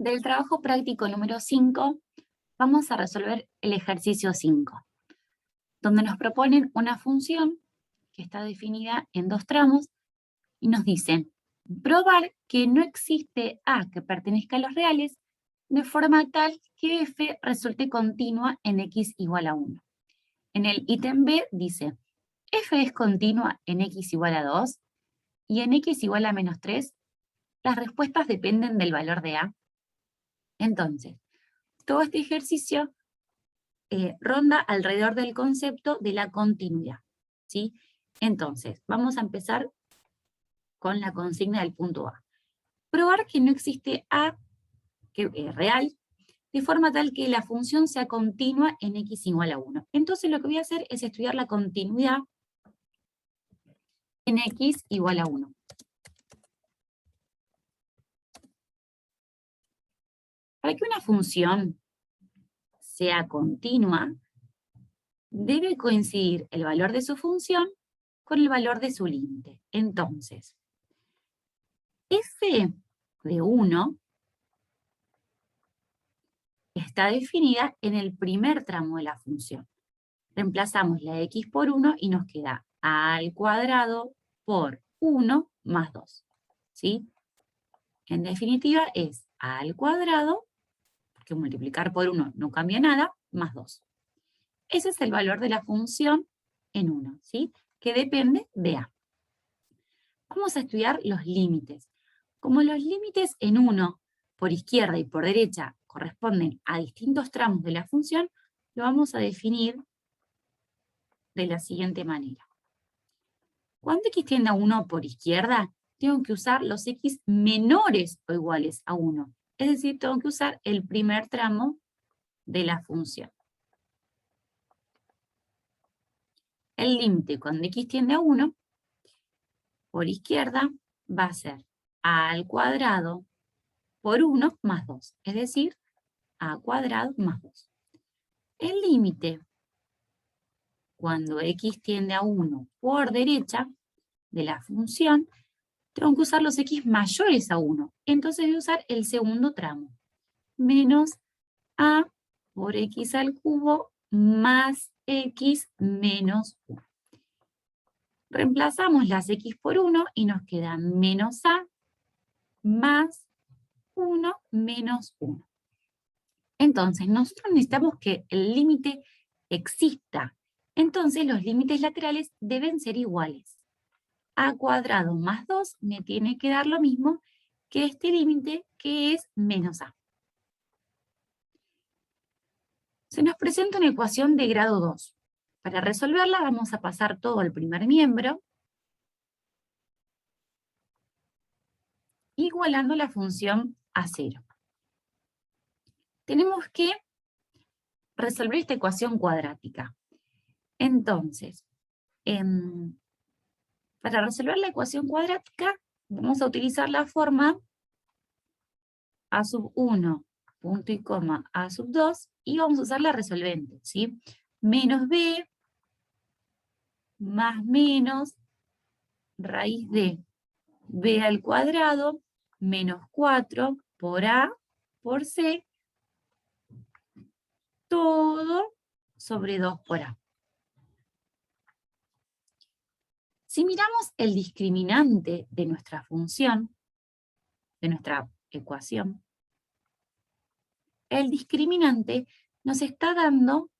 Del trabajo práctico número 5, vamos a resolver el ejercicio 5, donde nos proponen una función que está definida en dos tramos y nos dicen probar que no existe A que pertenezca a los reales de forma tal que f resulte continua en x igual a 1. En el ítem B dice, f es continua en x igual a 2 y en x igual a menos 3. Las respuestas dependen del valor de A. Entonces, todo este ejercicio ronda alrededor del concepto de la continuidad, ¿sí? Entonces, vamos a empezar con la consigna del punto A. Probar que no existe A que es real, de forma tal que la función sea continua en x igual a 1. Entonces, lo que voy a hacer es estudiar la continuidad en x igual a 1. Para que una función sea continua, debe coincidir el valor de su función con el valor de su límite. Entonces, f de 1 está definida en el primer tramo de la función. Reemplazamos la x por 1 y nos queda a al cuadrado por 1 más 2. ¿Sí? En definitiva es a al cuadrado, porque multiplicar por 1 no cambia nada, más 2. Ese es el valor de la función en 1, ¿sí? Que depende de A. Vamos a estudiar los límites. Como los límites en 1, por izquierda y por derecha, corresponden a distintos tramos de la función, lo vamos a definir de la siguiente manera. Cuando x tiende a 1 por izquierda, tengo que usar los x menores o iguales a 1. Es decir, tengo que usar el primer tramo de la función. El límite cuando x tiende a 1 por izquierda va a ser a al cuadrado por 1 más 2. Es decir, a cuadrado más 2. El límite cuando x tiende a 1 por derecha de la función, tengo que usar los x mayores a 1. Entonces voy a usar el segundo tramo. Menos a por x al cubo más x menos 1. Reemplazamos las x por 1 y nos queda menos a más 1 menos 1. Entonces, nosotros necesitamos que el límite exista. Entonces, los límites laterales deben ser iguales. A cuadrado más 2 me tiene que dar lo mismo que este límite que es menos a. Se nos presenta una ecuación de grado 2. Para resolverla vamos a pasar todo al primer miembro, igualando la función a 0. Tenemos que resolver esta ecuación cuadrática. Entonces, para resolver la ecuación cuadrática, vamos a utilizar la forma a sub 1, punto y coma, a sub 2, y vamos a usar la resolvente, ¿sí? Menos b más menos raíz de b al cuadrado menos 4 por a por c, todo sobre 2 por a. Si miramos el discriminante de nuestra función, de nuestra ecuación, el discriminante nos está dando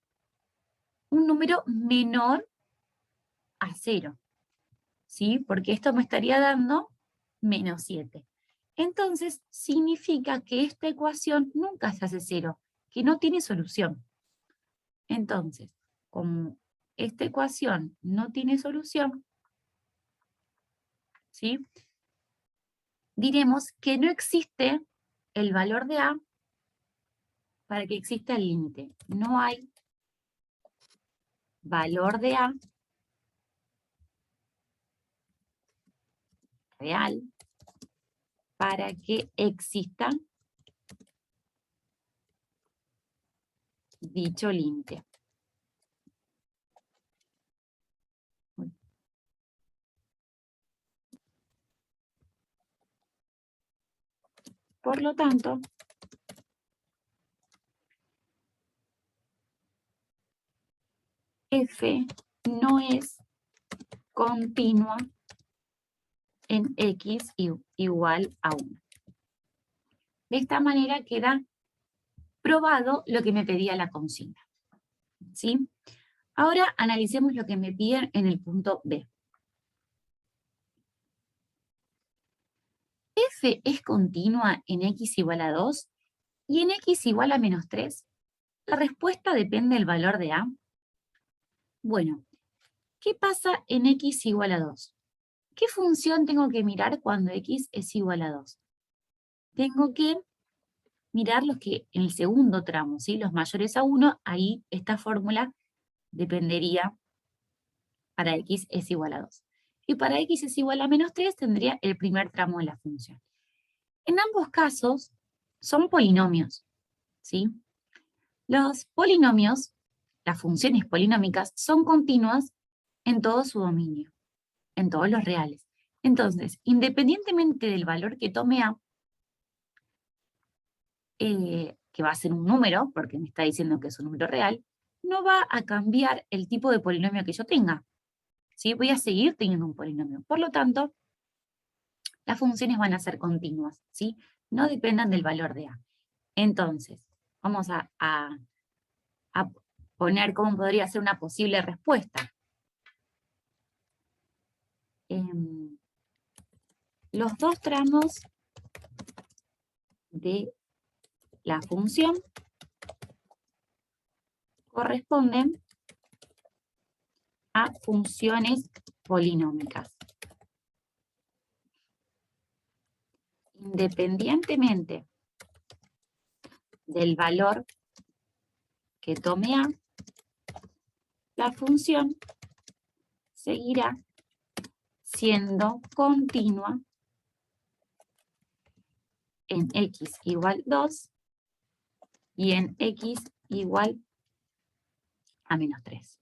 un número menor a 0, ¿sí? Porque esto me estaría dando menos 7. Entonces, significa que esta ecuación nunca se hace 0, que no tiene solución. Entonces, como esta ecuación no tiene solución, ¿sí? Diremos que no existe el valor de A para que exista el límite. No hay valor de A real para que exista dicho límite. Por lo tanto, f no es continua en x igual a 1. De esta manera queda probado lo que me pedía la consigna. ¿Sí? Ahora analicemos lo que me piden en el punto B. F es continua en x igual a 2 y en x igual a menos 3. ¿La respuesta depende del valor de A? Bueno, ¿qué pasa en x igual a 2? ¿Qué función tengo que mirar cuando x es igual a 2? Tengo que mirar los que en el segundo tramo, ¿sí? Los mayores a 1, ahí esta fórmula dependería para x es igual a 2. Y para x es igual a menos 3 tendría el primer tramo de la función. En ambos casos son polinomios, ¿sí? Los polinomios, las funciones polinómicas, son continuas en todo su dominio, en todos los reales. Entonces, independientemente del valor que tome A, que va a ser un número, porque me está diciendo que es un número real, no va a cambiar el tipo de polinomio que yo tenga. ¿Sí? Voy a seguir teniendo un polinomio. Por lo tanto, las funciones van a ser continuas, ¿sí? No dependan del valor de A. Entonces, vamos a poner cómo podría ser una posible respuesta. Los dos tramos de la función corresponden a funciones polinómicas. Independientemente del valor que tome A, la función seguirá siendo continua en x igual 2 y en x igual a menos 3.